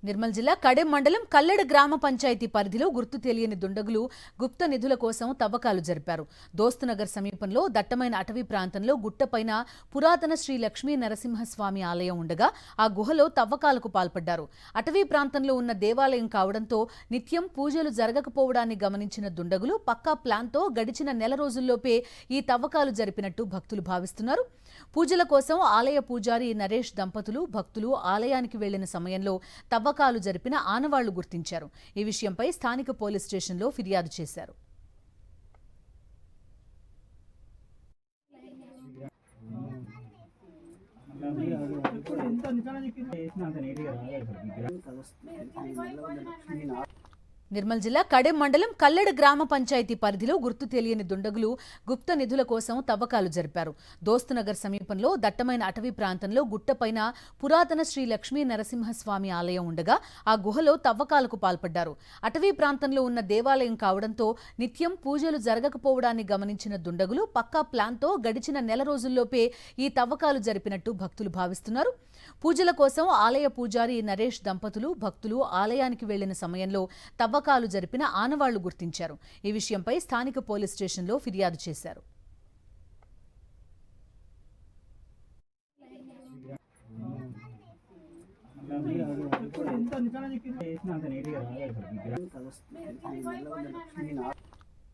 నిర్మల్ జిల్లా కడెం మండలం కల్లెడ గ్రామ పంచాయతీ పరిధిలో గుర్తు తెలియని దుండగులు గుప్త నిధుల కోసం తవ్వకాలు జరిపారు. దోస్తునగర్ సమీపంలో దట్టమైన అటవీ ప్రాంతంలో గుట్టపైన పురాతన శ్రీ లక్ష్మీ నరసింహస్వామి ఆలయం ఉండగా ఆ గుహలో తవ్వకాలకు పాల్పడ్డారు. అటవీ ప్రాంతంలో ఉన్న దేవాలయం కావడంతో నిత్యం పూజలు జరగకపోవడాన్ని గమనించిన దుండగులు పక్కా ప్లాన్తో గడిచిన నెల రోజుల్లోపే ఈ తవ్వకాలు జరిపినట్టు భక్తులు భావిస్తున్నారు. పూజల కోసం ఆలయ పూజారి నరేష్ దంపతులు భక్తులు ఆలయానికి వెళ్లిన సమయంలో తవ్వకాలు జరిపిన ఆనవాళ్లు గుర్తించారు. ఈ విషయంపై స్థానిక పోలీస్ స్టేషన్లో ఫిర్యాదు చేశారు. నిర్మల్ జిల్లా కడెం మండలం కల్లెడ గ్రామ పంచాయతీ పరిధిలో గుర్తు తెలియని దుండగులు గుప్త నిధుల కోసం తవ్వకాలు జరిపారు. దోస్తునగర్ సమీపంలో దట్టమైన అటవీ ప్రాంతంలో గుట్టపైన పురాతన శ్రీ లక్ష్మీ నరసింహస్వామి ఆలయం ఉండగా ఆ గుహలో తవ్వకాలకు పాల్పడ్డారు. అటవీ ప్రాంతంలో ఉన్న దేవాలయం కావడంతో నిత్యం పూజలు జరగకపోవడాన్ని గమనించిన దుండగులు పక్కా ప్లాన్తో గడిచిన నెల రోజుల్లోపే ఈ తవ్వకాలు జరిపినట్టు భక్తులు భావిస్తున్నారు. పూజల కోసం ఆలయ పూజారి నరేష్ దంపతులు భక్తులు ఆలయానికి వెళ్లిన సమయంలో తవ్వకాలు జరిపిన ఆనవాళ్లు గుర్తించారు. ఈ విషయంపై స్థానిక పోలీస్ స్టేషన్లో ఫిర్యాదు చేశారు. ఎంత